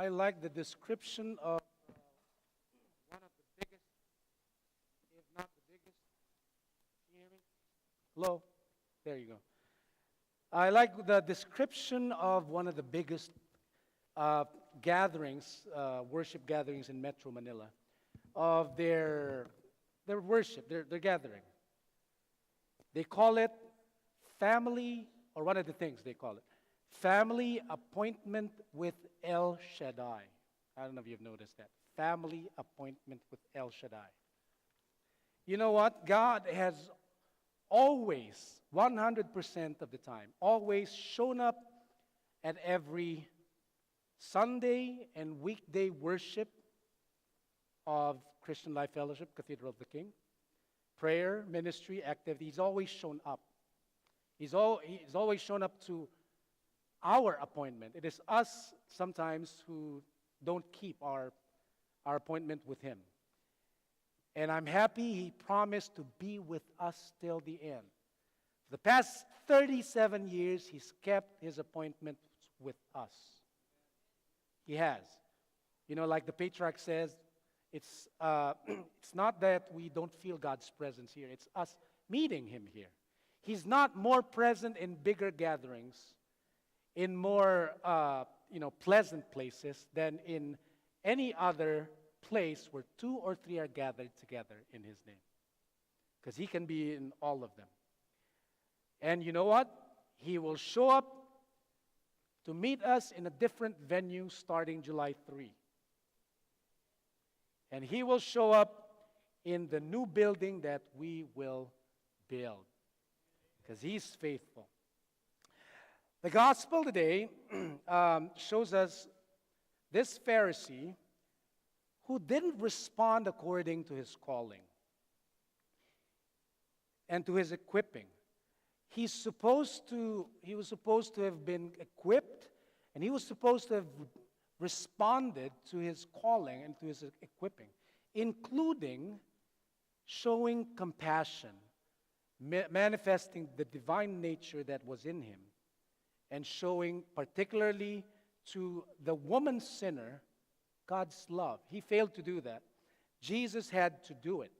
I like the description of one of the biggest, if not the biggest, hearing. Hello? There you go. I like the description of one of the biggest uh, gatherings, worship gatherings in Metro Manila, of their worship, their gathering. They call it family, or one of the things they call it, family appointment with El Shaddai. I don't know if you've noticed that. Family appointment with El Shaddai. You know what? God has always, 100% of the time, always shown up at every Sunday and weekday worship of Christian Life Fellowship, Cathedral of the King. Prayer, ministry, activity. He's always shown up. He's always shown up to our appointment. It is us sometimes who don't keep our appointment with Him. And I'm happy He promised to be with us till the end. For the past 37 years, He's kept His appointment with us. He has. You know, like the patriarch says, it's not that we don't feel God's presence here. It's us meeting Him here. He's not more present in bigger gatherings, in more pleasant places than in any other place where 2 or 3 are gathered together in His name. Because He can be in all of them. And you know what? He will show up to meet us in a different venue starting July 3. And He will show up in the new building that we will build. Because He's faithful. The gospel today shows us this Pharisee who didn't respond according to his calling and to his equipping. He was supposed to have been equipped, and he was supposed to have responded to his calling and to his equipping, including showing compassion, manifesting the divine nature that was in him, and showing particularly to the woman sinner God's love. He failed to do that. Jesus had to do it.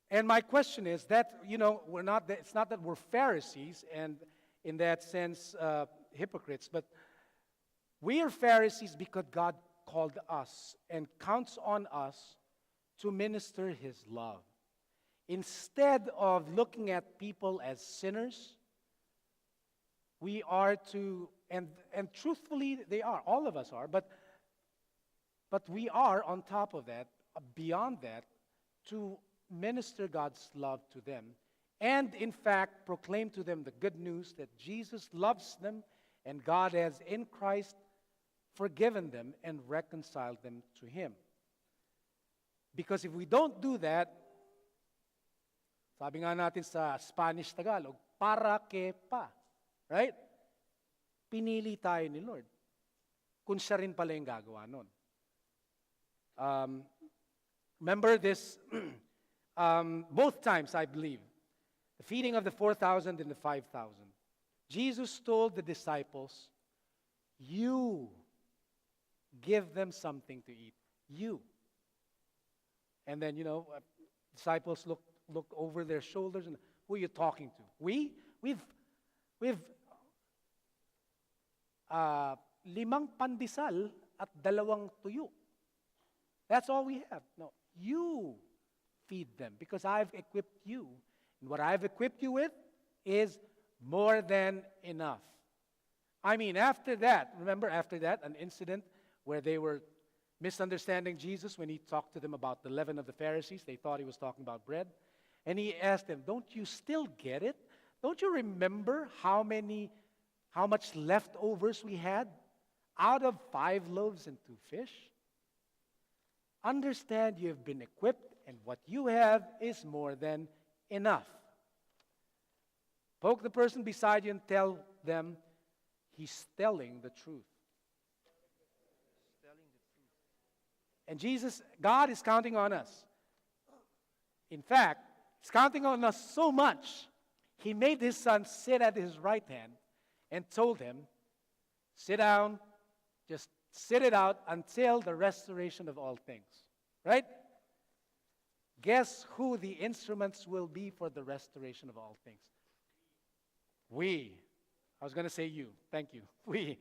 And my question is that, it's not that we're Pharisees and in that sense hypocrites, but we are Pharisees because God called us and counts on us to minister His love. Instead of looking at people as sinners, we are to, and truthfully they are, all of us are, but we are on top of that, beyond that, to minister God's love to them and in fact proclaim to them the good news that Jesus loves them and God has in Christ forgiven them and reconciled them to Him. Because if we don't do that, sabi nga natin sa Spanish Tagalog, para que pa, right? Pinili tayo ni Lord. Kung siya rin pala yung gagawa nun. Remember this, both times I believe, the feeding of the 4,000 and the 5,000. Jesus told the disciples, you give them something to eat. You. And then, disciples look over their shoulders and who are you talking to? We've 5 pandesal at 2 tuyo. That's all we have. No, you feed them because I've equipped you. And what I've equipped you with is more than enough. I mean, after that, an incident where they were misunderstanding Jesus when He talked to them about the leaven of the Pharisees. They thought He was talking about bread. And He asked them, don't you still get it? Don't you remember how much leftovers we had out of 5 loaves and 2 fish? Understand you have been equipped and what you have is more than enough. Poke the person beside you and tell them he's telling the truth. And God is counting on us. In fact, He's counting on us so much, He made His Son sit at His right hand and told Him, sit down, Just sit it out until the restoration of all things. Right? Guess who the instruments will be for the restoration of all things? We. I was going to say you. Thank you. We.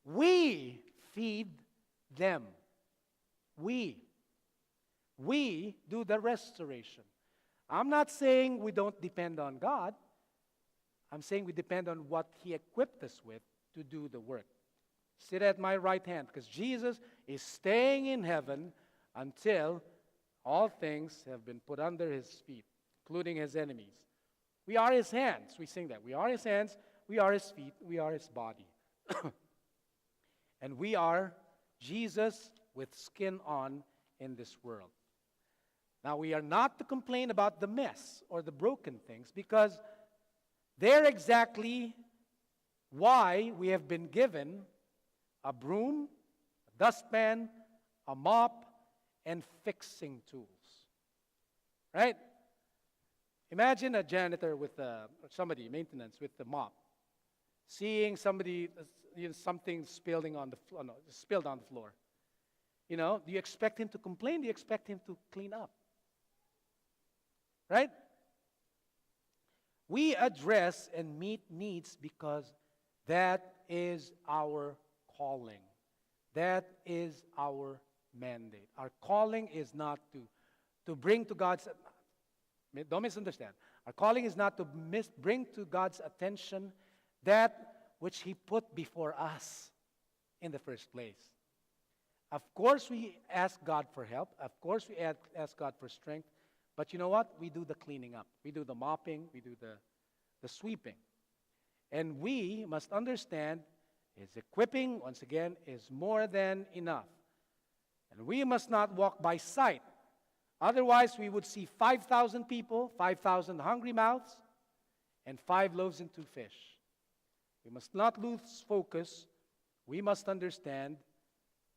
We feed them. We do the restoration. I'm not saying we don't depend on God. I'm saying we depend on what He equipped us with to do the work. Sit at my right hand, because Jesus is staying in heaven until all things have been put under His feet, including His enemies. We are His hands. We sing that. We are His hands. We are His feet. We are His body. And we are Jesus with skin on in this world. Now, we are not to complain about the mess or the broken things, because they're exactly why we have been given a broom, a dustpan, a mop, and fixing tools. Right? Imagine a janitor with or somebody, maintenance, with the mop, seeing somebody, something spilled on the floor. Do you expect him to complain? Do you expect him to clean up? Right? We address and meet needs because that is our calling. That is our mandate. Our calling is not to bring to God's, don't misunderstand. Our calling is not to bring to God's attention that which He put before us in the first place. Of course, we ask God for help. Of course, we ask God for strength. But you know what? We do the cleaning up. We do the mopping. We do the sweeping. And we must understand His equipping, once again, is more than enough. And we must not walk by sight. Otherwise, we would see 5,000 people, 5,000 hungry mouths, and 5 loaves and 2 fish. We must not lose focus. We must understand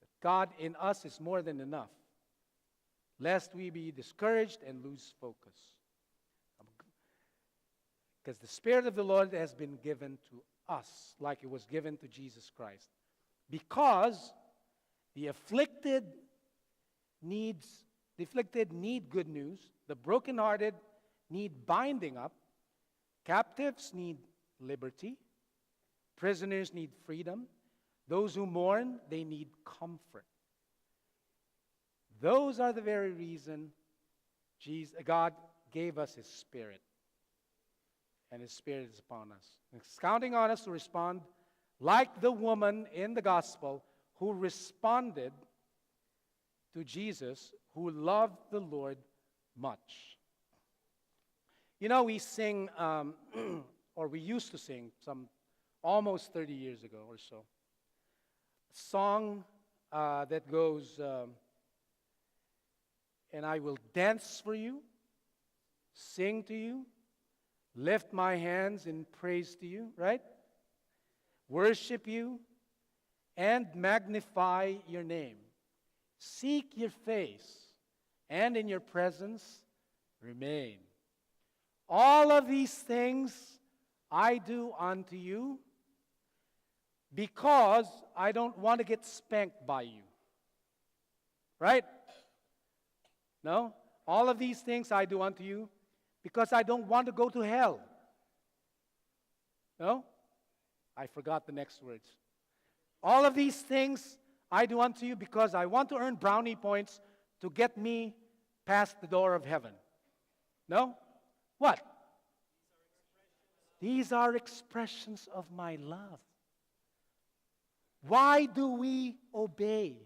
that God in us is more than enough, lest we be discouraged and lose focus. Because the Spirit of the Lord has been given to us like it was given to Jesus Christ. Because the afflicted need good news, the brokenhearted need binding up, captives need liberty, prisoners need freedom, those who mourn, they need comfort. Those are the very reason God gave us His Spirit. And His Spirit is upon us. It's counting on us to respond like the woman in the gospel who responded to Jesus, who loved the Lord much. We sing, or we used to sing some almost 30 years ago or so, a song that goes, and I will dance for you, sing to you, lift my hands in praise to you, right? Worship you and magnify your name. Seek your face, and in your presence remain. All of these things I do unto you because I don't want to get spanked by you. Right? No? All of these things I do unto you because I don't want to go to hell. No? I forgot the next words. All of these things I do unto you because I want to earn brownie points to get me past the door of heaven. No? What? These are expressions of my love. Why do we obey?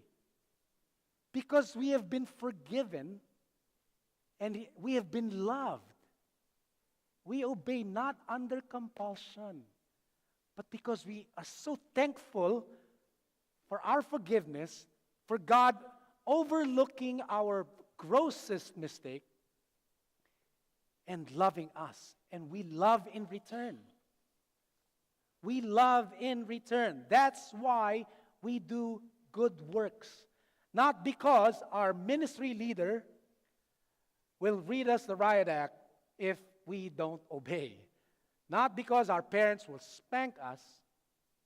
Because we have been forgiven and we have been loved. We obey not under compulsion, but because we are so thankful for our forgiveness, for God overlooking our grossest mistake and loving us. And we love in return. We love in return. That's why we do good works. Not because our ministry leader will read us the riot act if we don't obey. Not because our parents will spank us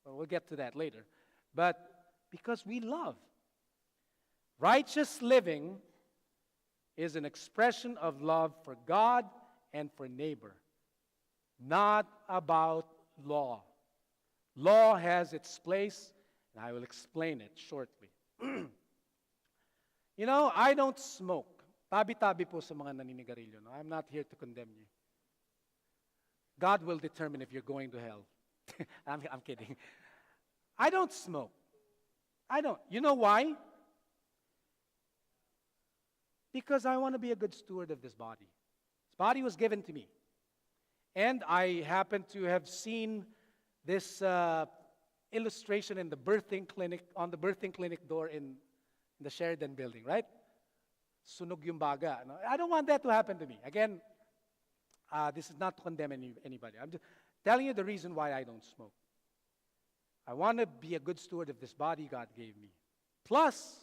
Well, we'll get to that later. But because we love. Righteous living is an expression of love for God and for neighbor, not about law. Law has its place, and I will explain it shortly. I don't smoke. Tabi-tabi po sa mga naninigarilyo. No? I'm not here to condemn you. God will determine if you're going to hell. I'm kidding. I don't smoke. I don't. You know why? Because I want to be a good steward of this body. This body was given to me. And I happen to have seen this illustration in the birthing clinic, on the birthing clinic door in the Sheridan building, right? Sunog yung baga. No? I don't want that to happen to me. Again, this is not to condemn anybody. I'm just telling you the reason why I don't smoke. I want to be a good steward of this body God gave me. Plus,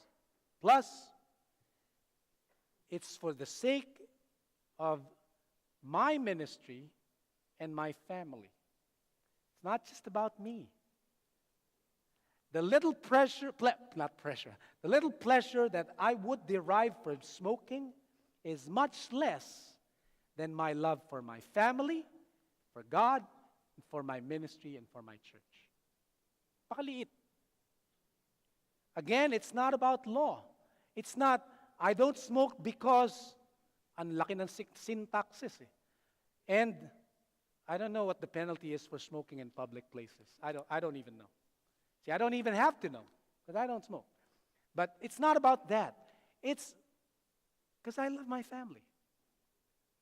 it's for the sake of my ministry and my family. It's not just about me. The little the little pleasure that I would derive from smoking is much less than my love for my family, for God, for my ministry, and for my church. Pakaliit. Again, it's not about law. It's not, I don't smoke because ang laki ng sin taxes. And I don't know what the penalty is for smoking in public places. I don't even know. See, I don't even have to know because I don't smoke. But it's not about that. It's because I love my family.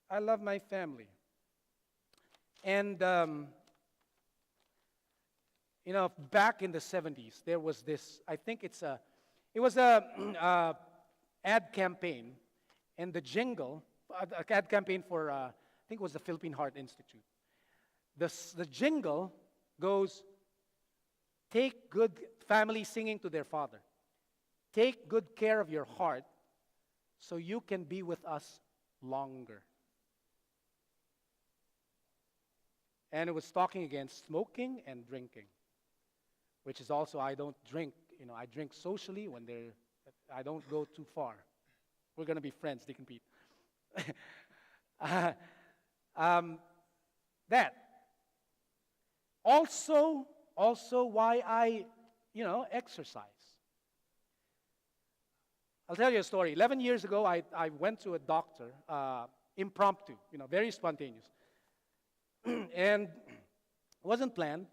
I love my family. And, back in the 70s, there was this, I think it was a ad campaign, and the jingle, ad campaign for, I think it was the Philippine Heart Institute. The jingle goes, take good, family singing to their father, take good care of your heart so you can be with us longer. And it was talking against smoking and drinking, which is also, I don't drink, I drink socially when I don't go too far. We're going to be friends, Deacon Pete. That. Also why I, exercise. I'll tell you a story. 11 years ago, I went to a doctor, impromptu, very spontaneous. And it wasn't planned,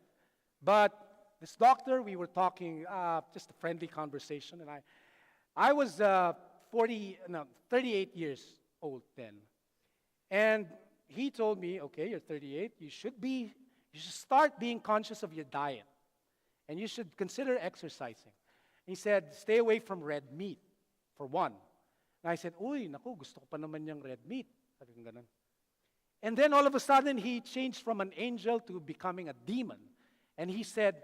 but this doctor, we were talking, just a friendly conversation, and I was 38 years old then. And he told me, okay, you're 38, you should start being conscious of your diet. And you should consider exercising. He said, stay away from red meat, for one. And I said, uy, naku, gusto ko pa naman yung red meat. Sabi ko ganun. And then all of a sudden, he changed from an angel to becoming a demon. And he said,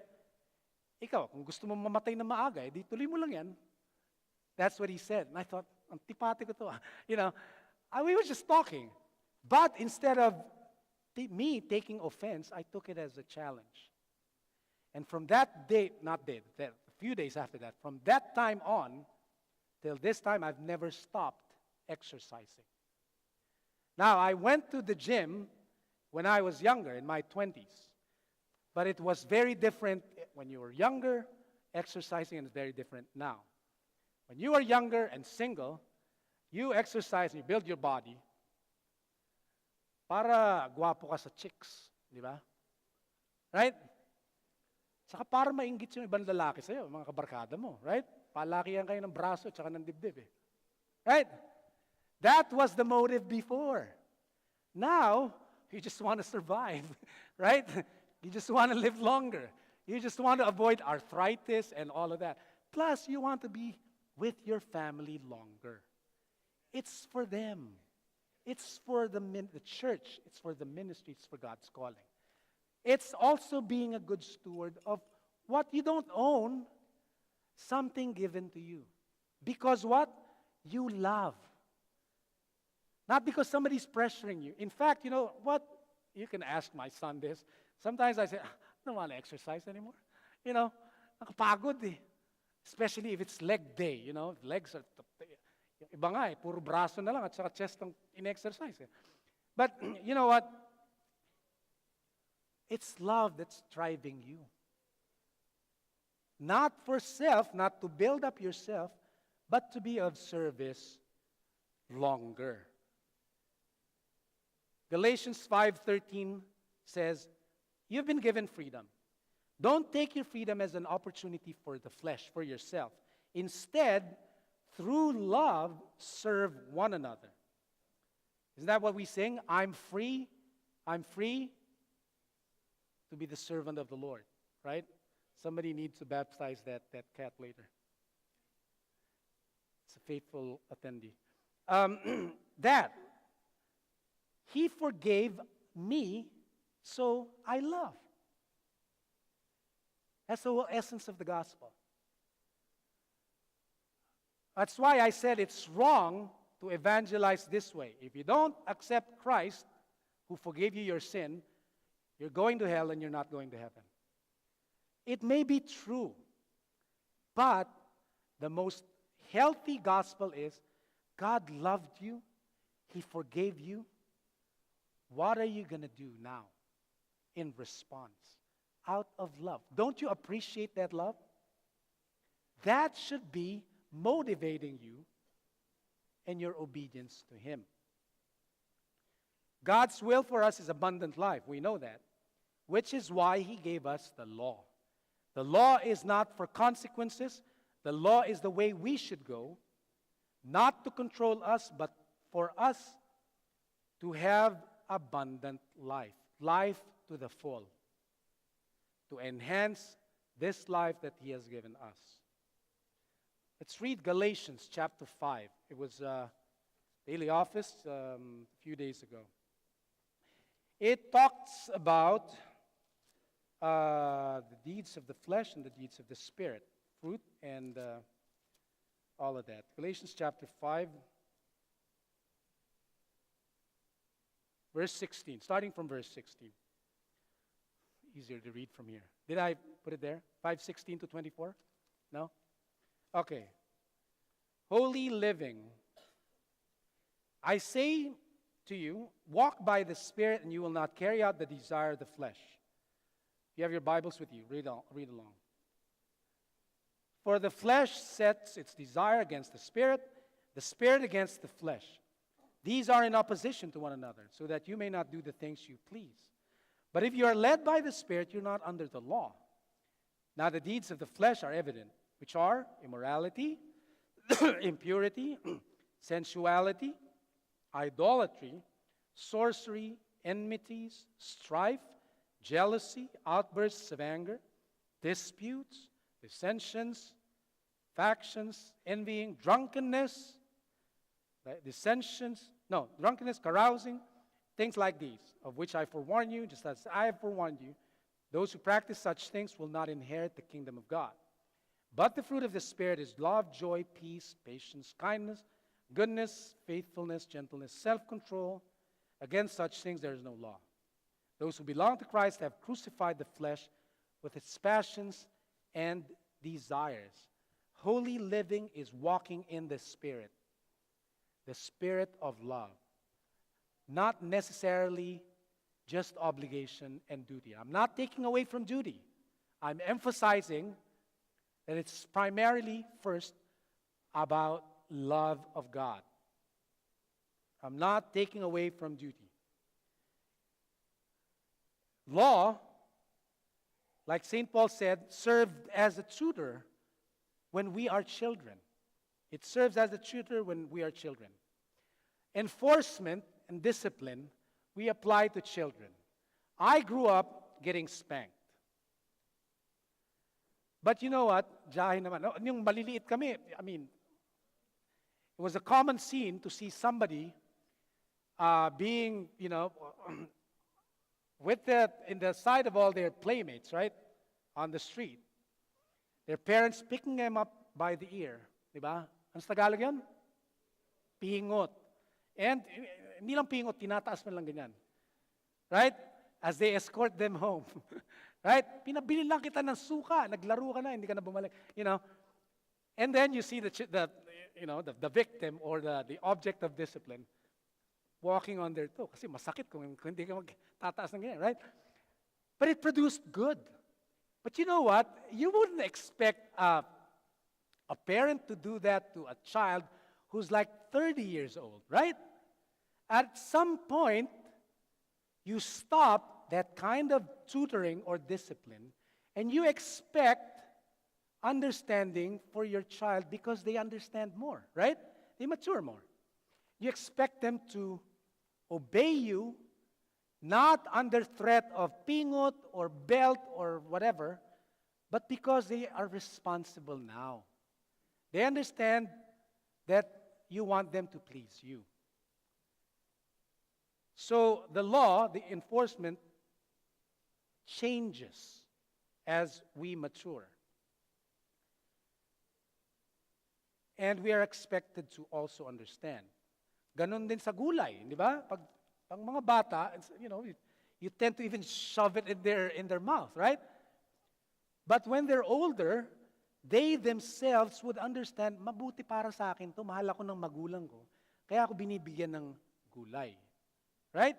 ikaw, kung gusto mo mamatay na maaga, di tuloy mo lang yan. That's what he said. And I thought, antipati ko to. We were just talking. But instead of me taking offense, I took it as a challenge. And from that day, a few days after that, from that time on, till this time, I've never stopped exercising. Now, I went to the gym when I was younger, in my 20s. But it was very different when you were younger, exercising, and it's very different now. When you are younger and single, you exercise and you build your body para guwapo ka sa chicks, di ba? Right? Saka para mainggit yung ibang lalaki sa'yo, mga kabarkada mo, right? Palakihan kayo ng braso at saka ng dibdib, eh. Right? That was the motive before. Now, you just want to survive, right? You just want to live longer. You just want to avoid arthritis and all of that. Plus, you want to be with your family longer. It's for them. It's for the church. It's for the ministry. It's for God's calling. It's also being a good steward of what you don't own, something given to you. Because what? You love. Not because somebody's pressuring you. In fact, you know what? You can ask my son this. Sometimes I say, I don't want to exercise anymore. You know, nakapagod eh. Especially if it's leg day, you know, legs are, iba nga eh, puro braso na lang at saka chest ang in-exercise eh. But you know what? It's love that's driving you. Not for self, not to build up yourself, but to be of service longer. Galatians 5:13 says, you've been given freedom. Don't take your freedom as an opportunity for the flesh, for yourself. Instead, through love, serve one another. Isn't that what we sing? I'm free. I'm free to be the servant of the Lord, right? Somebody needs to baptize that cat later. It's a faithful attendee. That He forgave me, so I love. That's the whole essence of the gospel. That's why I said it's wrong to evangelize this way. If you don't accept Christ, who forgave you your sin, you're going to hell and you're not going to heaven. It may be true, but the most healthy gospel is God loved you, He forgave you. What are you going to do now in response? Out of love. Don't you appreciate that love? That should be motivating you in your obedience to Him. God's will for us is abundant life. We know that. Which is why He gave us the law. The law is not for consequences. The law is the way we should go. Not to control us, but for us to have abundant life. Life to the full. To enhance this life that He has given us. Let's read Galatians chapter 5. It was daily office a few days ago. It talks about the deeds of the flesh and the deeds of the Spirit, fruit and all of that. Galatians chapter 5, verse 16, starting from verse 16. Easier to read from here. Did I put it there? 5:16 to 24? No? Okay. Holy living. I say to you, walk by the Spirit and you will not carry out the desire of the flesh. If you have your Bibles with you, read along. For the flesh sets its desire against the Spirit against the flesh. These are in opposition to one another, so that you may not do the things you please. But if you are led by the Spirit, you're not under the law. Now the deeds of the flesh are evident, which are immorality, impurity, sensuality, idolatry, sorcery, enmities, strife, jealousy, outbursts of anger, disputes, dissensions, factions, envying, drunkenness, carousing, things like these, of which I forewarn you, just as I have forewarned you. Those who practice such things will not inherit the kingdom of God. But the fruit of the Spirit is love, joy, peace, patience, kindness, goodness, faithfulness, gentleness, self-control. Against such things there is no law. Those who belong to Christ have crucified the flesh with its passions and desires. Holy living is walking in the Spirit of love. Not necessarily just obligation and duty. I'm not taking away from duty. I'm emphasizing that it's primarily first about love of God. I'm not taking away from duty. Law, like St. Paul said, served as a tutor when we are children. It serves as a tutor when we are children. Enforcement and discipline, we apply to children. I grew up getting spanked. But you know what? Jahe naman. Yung maliliit kami, I mean, it was a common scene to see somebody being, in the sight of all their playmates, right? On the street. Their parents picking them up by the ear. Diba? Ano sa Tagalog yun? Pingot. And hindi lang pingot, tinataas man lang ganyan. Right? As they escort them home. Right? Pinabili lang kita ng suka, naglaro ka na, hindi ka na bumalik. And then you see the victim or the object of discipline walking on their toe. Kasi masakit kung hindi ka magtataas ng ganyan, right? But it produced good. But you know what? You wouldn't expect a parent to do that to a child who's like 30 years old, right? At some point, you stop that kind of tutoring or discipline, and you expect understanding for your child because they understand more, right? They mature more. You expect them to obey you, not under threat of pingot or belt or whatever, but because they are responsible now. They understand that you want them to please you. So the law, the enforcement, changes as we mature. And we are expected to also understand. Ganon din sa gulay, di ba? Pag mga bata, you tend to even shove it in their mouth, right? But when they're older, they themselves would understand, mabuti para sa akin to, mahal ako ng magulang ko, kaya ako binibigyan ng gulay. Right?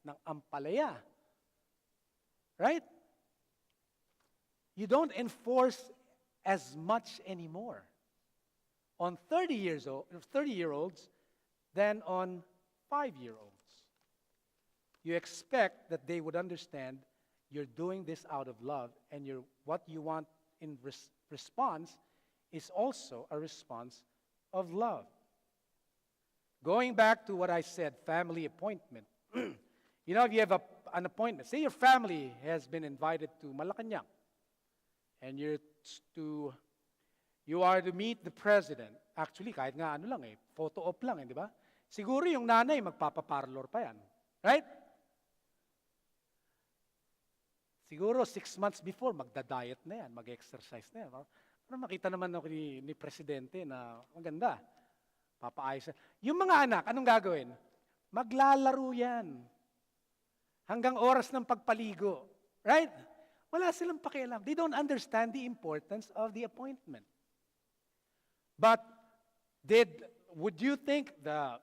Ng ampalaya. Right? You don't enforce as much anymore on 30-year-olds than on 5-year-olds. You expect that they would understand you're doing this out of love, and what you want in response is also a response of love. Going back to what I said, family appointment. If you have an appointment, say your family has been invited to Malacanang, and you are to meet the president. Actually, kahit nga photo op lang, di ba? Siguro yung nanay magpapaparlor pa yan. Right? Siguro 6 months before, magda-diet na yan, mag-exercise na yan. Para makita naman ako ni presidente na maganda. Papaayos. Yung mga anak, anong gagawin? Maglalaro yan. Hanggang oras ng pagpaligo. Right? Wala silang pakialam. They don't understand the importance of the appointment. But would you think the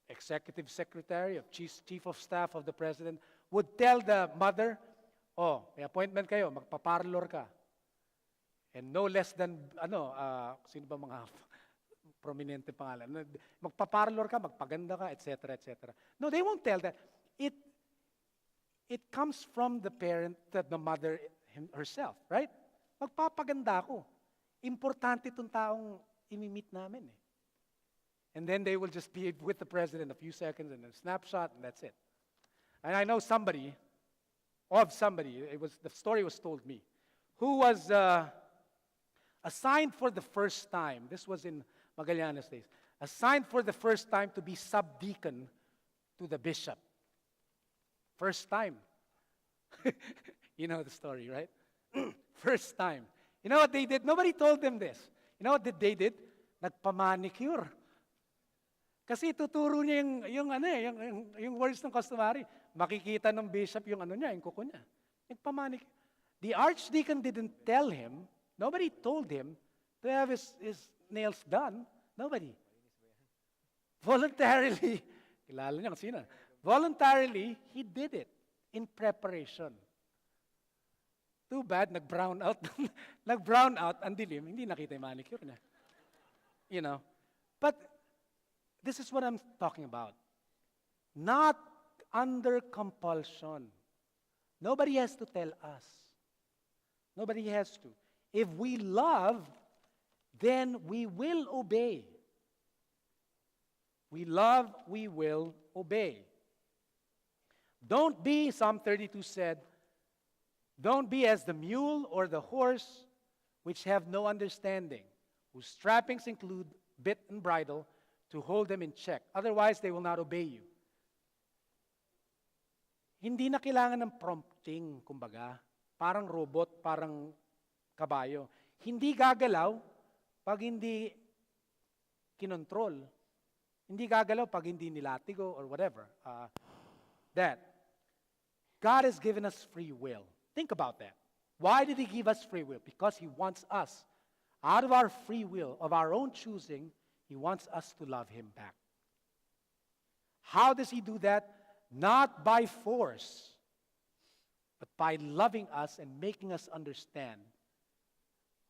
executive secretary of chief of staff of the president would tell the mother, may appointment kayo, magpaparlor ka. And no less than, sino ba mga prominente pangalan? Magpaparlor ka, magpaganda ka, etc., etc. No, they won't tell that. It comes from the parent, the mother herself, right? Magpapaganda ako. Importante itong taong imimit namin eh. And then they will just be with the president a few seconds and a snapshot, and that's it. And I know somebody, the story was told me, who was assigned for the first time, this was in Magallanes days, assigned for the first time to be subdeacon to the bishop. First time. You know the story, right? First time. You know what they did? Nobody told them this. You know what they did? Nagpa-manicure. Kasi tuturo niya yung words ng customary. Makikita ng bishop yung yung kuko niya. Nagpa-manicure. The archdeacon didn't tell him, nobody told him to have his nails done. Nobody. Voluntarily, kilala niya kung sino. Voluntarily, he did it in preparation. Too bad, nag-brown out. Nag-brown out, ang dilim, hindi nakita yung manicure niya. But this is what I'm talking about. Not under compulsion. Nobody has to tell us. Nobody has to. If we love, then we will obey. We love, we will obey. Don't be, Psalm 32 said, don't be as the mule or the horse which have no understanding, whose trappings include bit and bridle to hold them in check. Otherwise, they will not obey you. Hindi na kailangan ng prompting, kumbaga. Parang robot, parang kabayo. Hindi gagalaw pag hindi kinontrol. Hindi gagalaw pag hindi nilatigo or whatever. That. God has given us free will. Think about that. Why did He give us free will? Because He wants us, out of our free will, of our own choosing, He wants us to love Him back. How does He do that? Not by force, but by loving us and making us understand.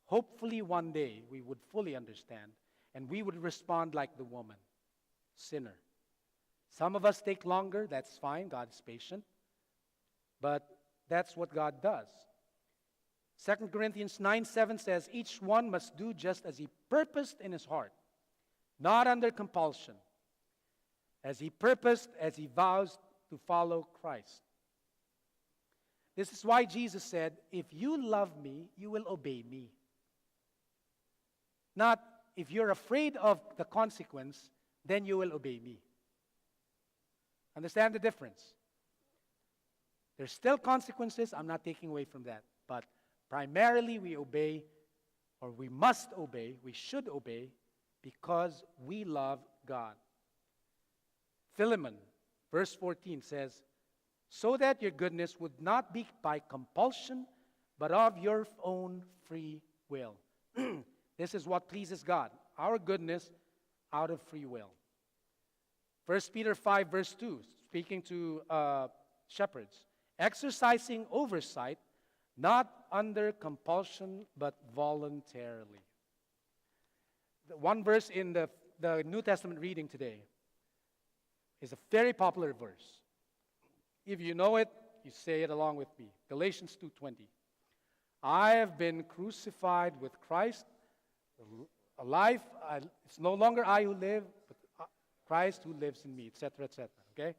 Hopefully one day we would fully understand and we would respond like the woman, sinner. Some of us take longer, that's fine, God is patient. But that's what God does. 2 Corinthians 9:7 says, each one must do just as he purposed in his heart, not under compulsion, as he purposed, as he vows to follow Christ. This is why Jesus said, if you love me, you will obey me. Not, if you're afraid of the consequence, then you will obey me. Understand the difference? There's still consequences. I'm not taking away from that. But primarily we obey, or we must obey, we should obey, because we love God. Philemon, verse 14 says, so that your goodness would not be by compulsion, but of your own free will. This is what pleases God, our goodness out of free will. 1 Peter 5, verse 2, speaking to shepherds, exercising oversight, not under compulsion, but voluntarily. The one verse in the New Testament reading today is a very popular verse. If you know it, you say it along with me. Galatians 2:20. I have been crucified with Christ. It's no longer I who live, but Christ who lives in me, etc., etc. Okay?